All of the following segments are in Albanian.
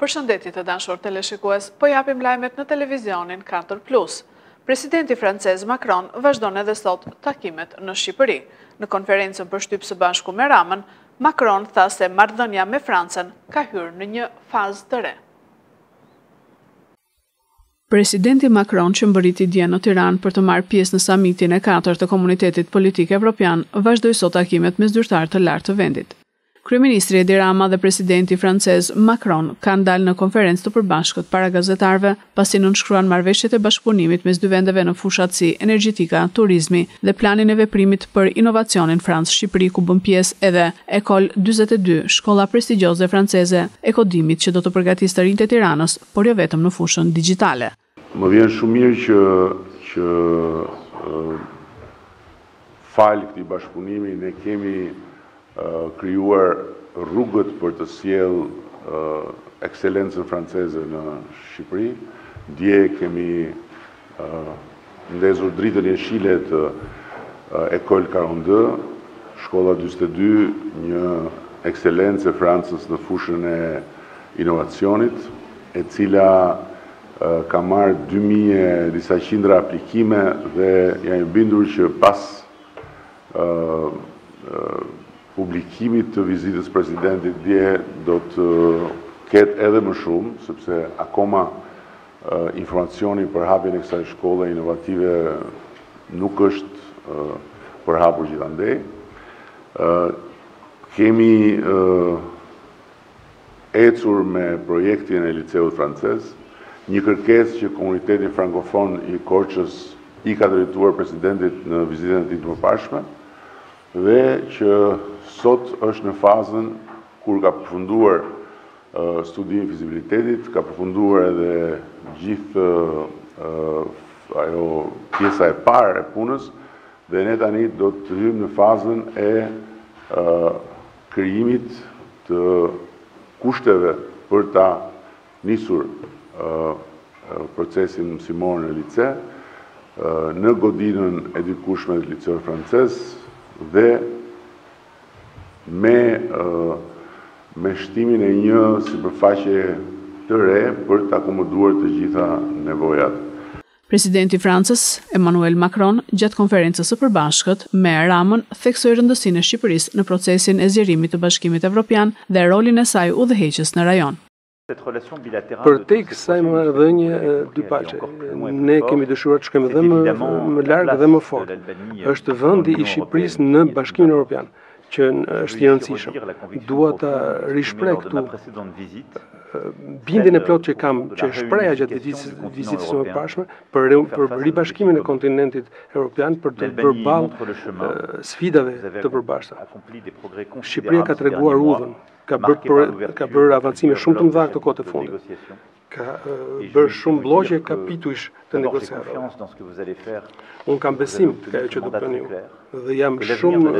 Përshëndetje të dashur teleshikues, po japim lajmet në televizionin 4+. Presidenti francez Macron vazhdon edhe sot takimet në Shqipëri. Në konferencën për shtyp së bashku me Ramën, Macron tha se marrëdhënia me Francën ka hyrë në një fazë të re. Presidenti Macron, që mbërriti dje në Tiranë për të marrë pjesë në samitin e 4 të Komunitetit Politik Evropian, vazhdoi sot takimet me zyrtarë të lartë të vendit. Kryeministri Edi Rama dhe presidenti francez Macron kanë dalë në konferencë të përbashkët para gazetarëve, pasi nënshkruan marrëveshjet e bashkëpunimit mes dy vendeve në fushat si energjetika, turizmi dhe planin e veprimit për inovacionin Francë-Shqipëri, ku bën pjesë edhe École 42, shkolla prestigjioze franceze e kodimit që do të përgatisë të rinjtë e Tiranës, por jo vetëm në fushën digjitale. Më vjen shumë mirë që falë këtij bashkëpunimi ne kemi krijuar rrugët për të sjell ekselencën franceze në Shqipëri. Dje kemi ndezur dritën jeshile të École 42, shkolla 42, një ekselencë e Francës në fushën e inovacionit, e cila ka marrë 2000 disa qindra aplikime dhe jam i bindur që pas publikimit të vizitës presidentit dje do të ketë edhe më shumë, sepse akoma informacioni për hapjen e kësaj shkolle inovative nuk është përhapur gjithandej. Kemi ecur me projektin e liceut francez, një kërkesë që komuniteti frankofon i Korçës i ka drejtuar presidentit në vizitën e tij të mëparshme, dhe që sot është në fazën kur ka përfunduar studimi i fizibilitetit, ka përfunduar edhe gjithë ajo pjesa e parë e punës, dhe ne tani do të hyjmë në fazën e krijimit të kushteve për ta nisur procesin mësimor në lice, në godinën e dikushme të liceut francez, dhe me shtimin e një sipërfaqe të re për të akomoduar të gjitha nevojat. Presidenti Francës, Emmanuel Macron, gjatë konferencës së përbashkët me Ramën, theksoi rëndësinë e Shqipërisë në procesin e zgjerimit të Bashkimit Evropian dhe rolin e saj udhëheqës në rajon. Për te kësaj marrëdhënie dypaqe, ne kemi dëshuar të shkojmë edhe më larg dhe më fort. Është vendi i Shqipërisë në Bashkimin Evropian, që është i rëndësishëm. Dua ta rishpreh këtu bindjen e plot që kam, që shpreha gjatë vizitës së mëparshme për ribashkimin e kontinentit evropian, për të bërë ballë sfidave të përbashkëta. Shqipëria ka treguar udhën, ka bërë avancime shumë të mëdha këto kohë të fundit. Ka bërë shumë blloqe kapitujsh të negociatave. Unë kam besim të ajo që do të bëni ju, dhe jam shumë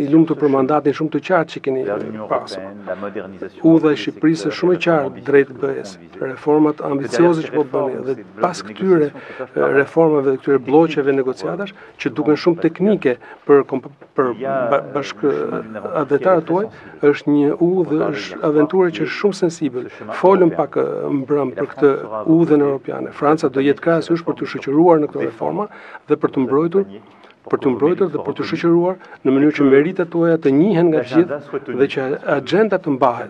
i lumtur për mandatin shumë të qartë që keni pasur. Udha e Shqipërisë është shumë e qartë drejt BE-s. Reformat ambicioze që po bëni, dhe pas këtyre reformave dhe këtyre blloqeve negociatash, që duken shumë teknike për bashkëdhetarët tuaj, është një udhë, është aventurë që është shumë sensibël. Folëm pak mbrëm për këtë udhën europiane. Franca do jetë krahasues për të shoqëruar në këto reforma dhe për të mbrojtur dhe për të shoqëruar në mënyrë që meritat tuaja të njihen nga të gjithë dhe që agjenda të mbahet.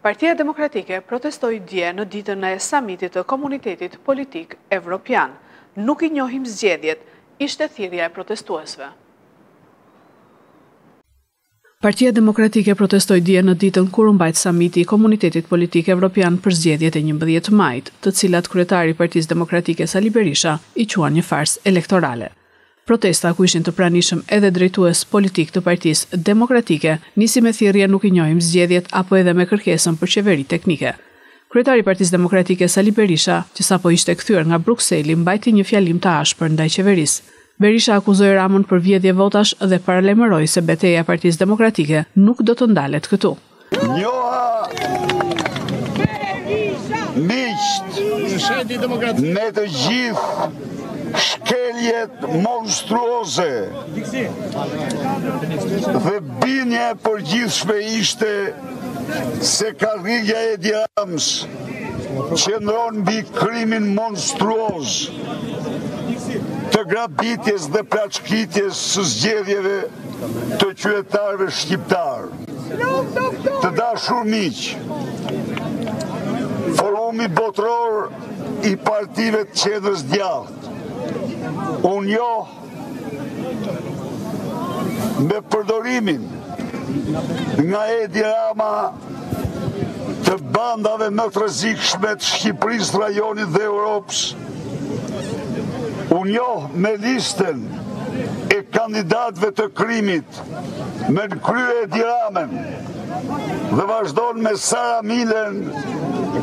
Partia Demokratike protestoi dje në ditën e samitit të Komunitetit Politik Evropian. Nuk i njohim zgjedhjet, ishte thirrja e protestuesve. Partia Demokratike protestoi dje në ditën kur u mbajt samiti i Komunitetit Politik Evropian për zgjedhjet e 11 majit, të cilat kryetari i Partisë Demokratike Sali Berisha i quan një farsë elektorale. Protesta, ku ishin të pranishëm edhe drejtues politik të Partisë Demokratike, nisi me thirrje nuk i njohim zgjedhjet apo edhe me kërkesën për qeveri teknike. Kryetari i Partisë Demokratike Sali Berisha, që sapo ishte kthyer nga Brukseli, mbajti një fjalim të ashpër ndaj qeverisë. Berisha akuzoi Ramën për vjedhje votash dhe paralajmëroi se betejë e Partisë Demokratike nuk do të ndalet këtu. Njoha miqt, ne të gjithë shkeljet monstruoze dhe binja e përgjithshme ishte se karrierja e Edi Ramës qëndron mbi krimin monstruoz të grabitjes dhe plaçkitjes së zgjedhjeve të qytetarëve shqiptar. Të dashur miq, Forumi Botëror i Partive të Qendrës Djathtë u njoh me përdorimin nga Edi Rama të bandave më të rrezikshme të Shqipërisë, rajonit dhe Europës. U njoh me listën e kandidatëve të krimit me në krye Edi Ramën dhe vazhdon me Sara Milen,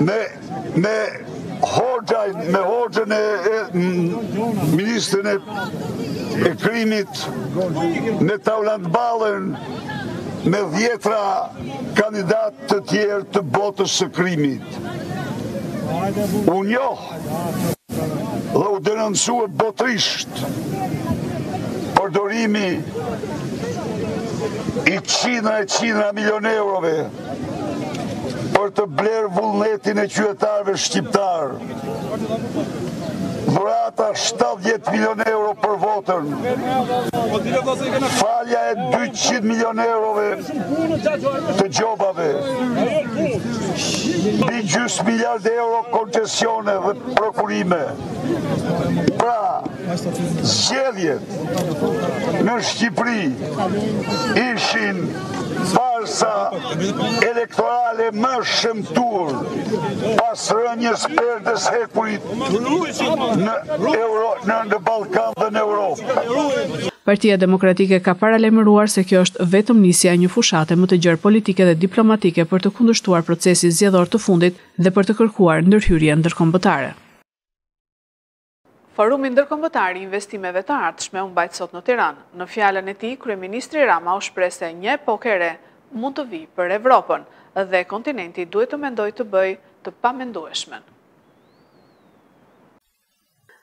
me Hoxhën e ministrin e krimit, me Taulant Ballën, me 10 kandidatë të tjerë të botës së krimit. U njoh dhe u denoncua botërisht përdorimi i qindra milion eurove për të blerë vullnetin e qytetarëve shqiptar. Dhurata 70 milion euro për votën, falja e 200 milion eurove të gjobave, mbi gjysmë miliard euro koncesione dhe prokurime. Pra, zgjedhjet në Shqipëri ishin farsa elektorale më shëmtuar pas rënjes perdes hekurit në Ballkan dhe në Europë. Partia Demokratike ka paralajmëruar se kjo është vetëm nisja e një fushate më të gjerë politike dhe diplomatike për të kundërshtuar procesin zgjedhor të fundit dhe për të kërkuar ndërhyrje ndërkombëtare. Forumi ndërkombëtar i investimeve të ardhshme u mbajt sot në Tiranë. Në fjalën e tij, kryeministri Rama u shpreh se një epokë e re mund të vijë për Evropën dhe kontinenti duhet të mendojë të bëjë të pamendueshmen.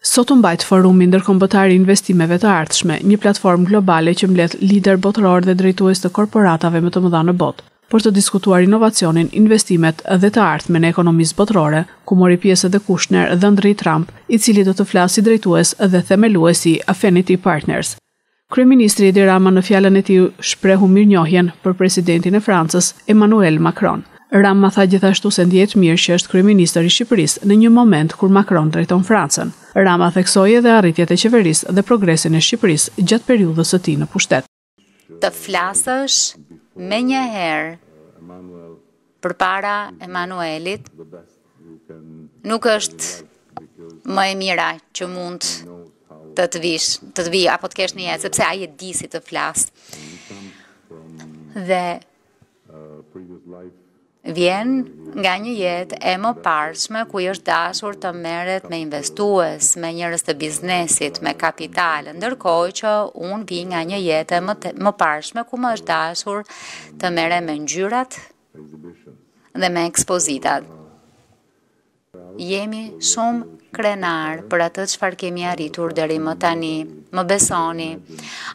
Sot u mbajt Forumi ndërkombëtar i investimeve të ardhshme, një platformë globale që mbledh lider botëror dhe drejtues të korporatave më të mëdha në botë, për të diskutuar inovacionin, investimet dhe të ardhmen e ekonomisë botërore, ku mori pjesë edhe Kushner dhe Andrej Trump, i cili do të flasë si drejtues dhe themeluesi Affinity Partners. Kryeministri Edi Rama në fjalën e tij shprehu mirënjohjen për presidentin e Francës, Emmanuel Macron. Rama tha gjithashtu se ndihet mirë që është kryeministër i Shqipërisë në një moment kur Macron drejton Francën. Rama theksoi edhe arritjet e qeverisë dhe progresin e Shqipërisë gjatë periudhës së tij në pushtet. Të flasësh me një herë përpara Emanuelit nuk është më e mira që mund të të vi apo të kesh në jetë, sepse ai e di si të flas. Dhe vjen nga një jetë e mëparshme ku i është dashur të merret me investues, me njerëz të biznesit, me kapital, ndërkohë që unë vi nga një jetë e mëparshme ku më është dashur të merrem me ngjyrat dhe me ekspozitat. Jemi shumë krenar për atë çfarë kemi arritur deri më tani. Më besoni,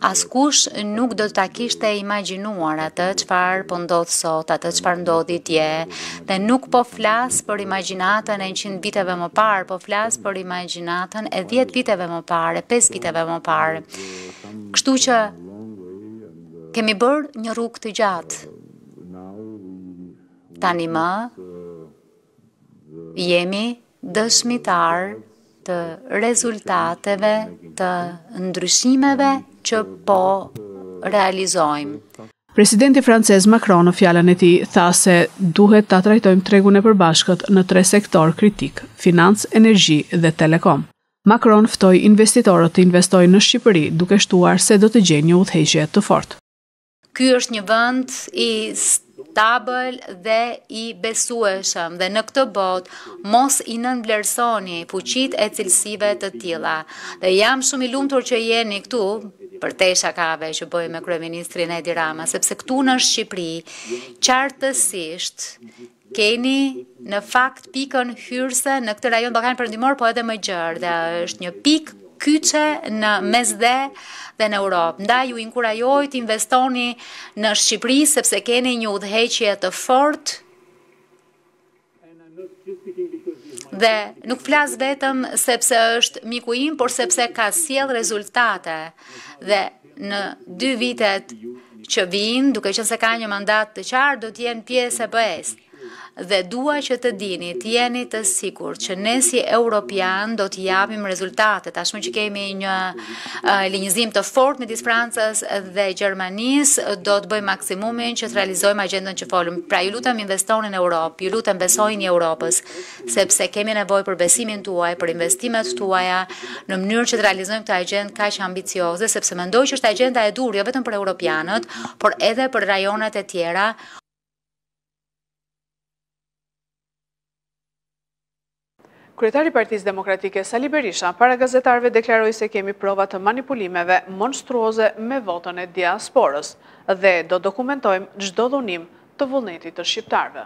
askush nuk do ta kishte imagjinuar atë çfarë po ndodh sot, atë çfarë ndodhi dje, dhe nuk po flas për imagjinatën e 100 viteve më parë, po flas për imagjinatën e 10 viteve më parë, 5 viteve më parë. Kështu që kemi bërë një rrugë të gjatë. Tani më jemi dëshmitar të rezultateve, të ndryshimeve që po realizojmë. Presidenti francez Macron në fjalën e tij tha se duhet ta trajtojmë tregun e përbashkët në 3 sektor kritik: financë, energji dhe telekom. Macron ftoi investitorët të investojnë në Shqipëri, duke shtuar se do të gjejnë një udhëheqje të fortë. Ky është një vend i stabil dhe i besueshëm, dhe në këtë botë mos i nënvlerësoni fuqitë e cilësive të tilla. Dhe jam shumë i lumtur që jeni këtu për te shakave që bëj me kryeministrin Edi Rama, sepse këtu në Shqipëri qartësisht keni në fakt pikën hyrëse në këtë rajon Ballkanit Perëndimor, po edhe më gjerë, dhe është një pikë kyçe në mesdhe dhe në Europë. Ndaj ju inkurajoj të investoni në Shqipëri sepse keni një udhëheqje të fortë dhe nuk flas vetëm sepse është miku im, por sepse ka sjell rezultate dhe në 2 vitet që vinë, duke qenë se ka një mandat të qartë, do të jenë pjesë e BE-s. Dhe dua që të dini, të jeni të sigurt që ne si Europian do të japim rezultate. Tashmë që kemi një linjëzim të fortë midis Francës dhe Gjermanisë, do të bëjmë maksimumin që të realizojmë agjendën që folëm. Pra ju lutem investoni në Europë, ju lutem besojini Europës, sepse kemi nevojë për besimin tuaj, për investimet tuaja, në mënyrë që të realizojmë këtë agjendë kaq ambicioze, sepse mendoj që është agjenda e dur jo vetëm për europianët, por edhe për rajonet e tjera. Kryetari i Partisë Demokratike Sali Berisha para gazetarëve deklaroi se kemi prova të manipulimeve monstruoze me votën e diasporës dhe do dokumentojmë çdo dhunim të vullnetit të shqiptarëve.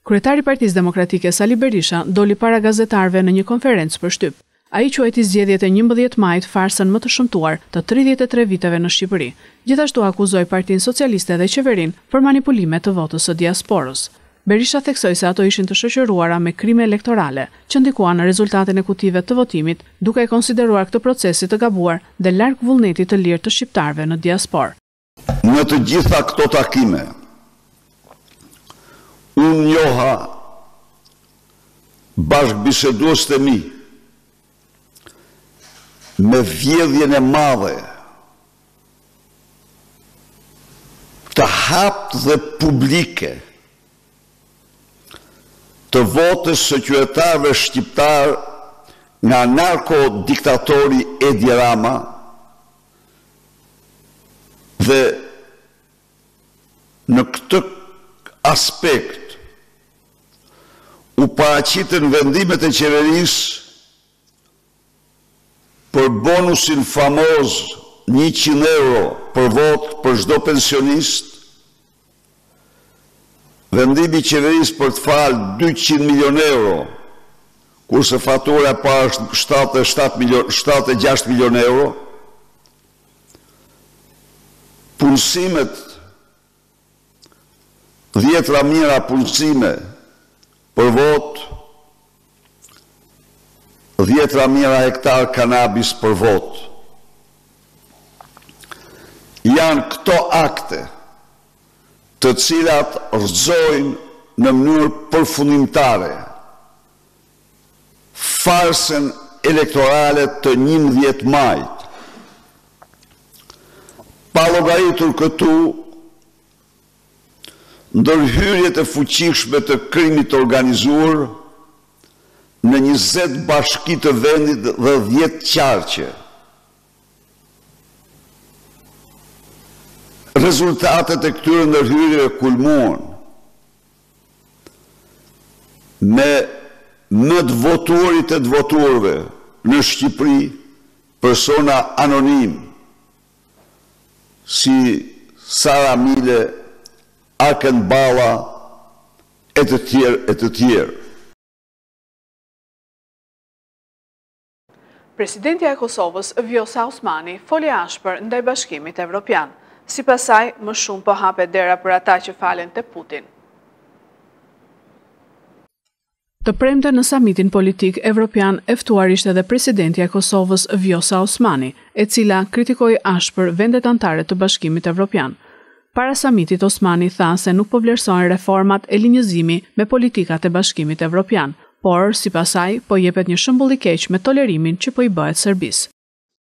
Kryetari i Partisë Demokratike Sali Berisha doli para gazetarëve në një konferencë për shtyp. Ai quajti zgjedhjet e 11 majit farsën më të shëmtuar të 33 viteve në Shqipëri. Gjithashtu akuzoi Partinë Socialiste dhe qeverinë për manipulime të votës së diasporës. Berisha theksoi se ato ishin të shoqëruara me krime elektorale, që ndikuan në rezultatin e kutive të votimit, duke e konsideruar këtë procesi të gabuar dhe larg vullnetit të lirë të shqiptarëve në diasporë. Në të gjitha këto takime, unë njoha bashkëbiseduesit e mi me vjedhjen e madhe të haptë dhe publike të votës së qytetarëve shqiptar nga narkodiktatori Edi Rama dhe në këtë aspekt u paraqiten vendimet e qeverisë për bonusin famoz 100 euro për vot për çdo pensionist, vendimi i qeverisë për të falë 200 milion euro, kurse fatura e parë është 76 milion euro, punësimet, 10 mijëra punësime për vot, 10 mijëra hektar kanabis për vot. Janë këto akte të cilat rrëzojnë në mënyrë përfundimtare farsën elektorale të 11 majit. Pa llogaritur këtu, ndërhyrjet e fuqishme të krimit të organizuar në 20 bashki të vendit dhe 10 qarqe. Rezultatet e këtyre ndërhyrjeve kulmuan me në të votuarit e të votuarve në Shqipëri persona anonim si Sara Mile, Arken Balla e të tjerë. Presidentja e Kosovës, Vjosa Osmani, foli ashpër ndaj Bashkimit Evropian. Sipas saj, më shumë po hapet dera për ata që falen te Putin. Të premte në samitin politik evropian e ftuar ishte edhe presidentja e Kosovës Vjosa Osmani, e cila kritikoi ashpër vendet anëtare të Bashkimit Evropian. Para samitit, Osmani tha se nuk po vlerësojnë reformat e linjëzimi me politikat e Bashkimit Evropian, por sipas saj po jepet një shembull i keq me tolerimin që po i bëhet Serbisë.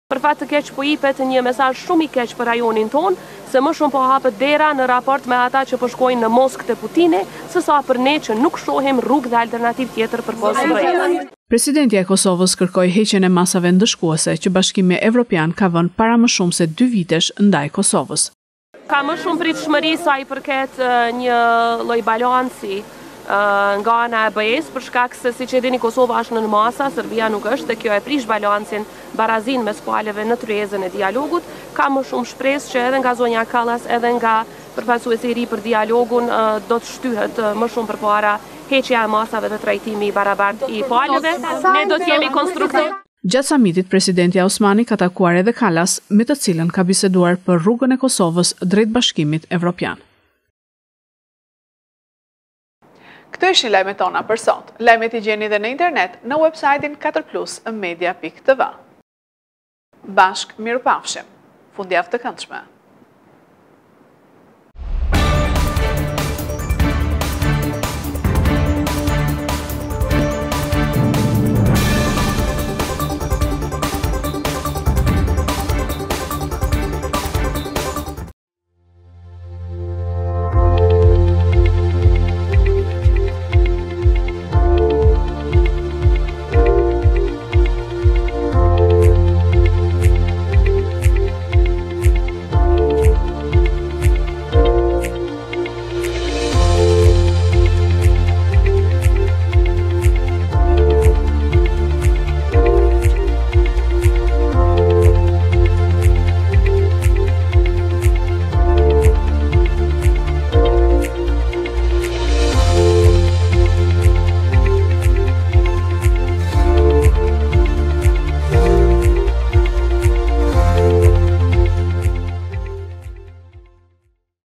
Për fat të keq po jepet një mesazh shumë i keq për rajonin ton, se më shumë po hapet dera në raport me ata që po shkojnë në Moskë të Putinit, sesa për ne që nuk shohim rrugë dhe alternativë tjetër për Kosovën. Presidentja e Kosovës kërkoi heqjen e masave ndëshkuese që Bashkimi Evropian ka vënë para më shumë se 2 vitesh ndaj Kosovës. Ka më shumë pritshmëri sa i përket një lloj balanci nga ana e BE-s, për shkak se siç e dini Kosova është në masa, Serbia nuk është, dhe kjo e prish balancin, barazin mes palëve në tryezën e dialogut. Ka më shumë shpresë që edhe nga zonja Kallas, edhe nga përfaqësuesi i ri për dialogun do të shtyhet më shumë përpara heqja e masave dhe trajtimi i barabartë i palëve. Ne do të jemi konstruktiv. Gjatë samitit, presidenti Osmani ka takuar edhe Kallas, me të cilën ka biseduar për rrugën e Kosovës drejt Bashkimit Evropian. Këto ishin lajmet tona për sot. Lajmet i gjeni dhe në internet në website-in 4plusmedia.tv. Bashk mirupafshim. Fundjavë të këndshme.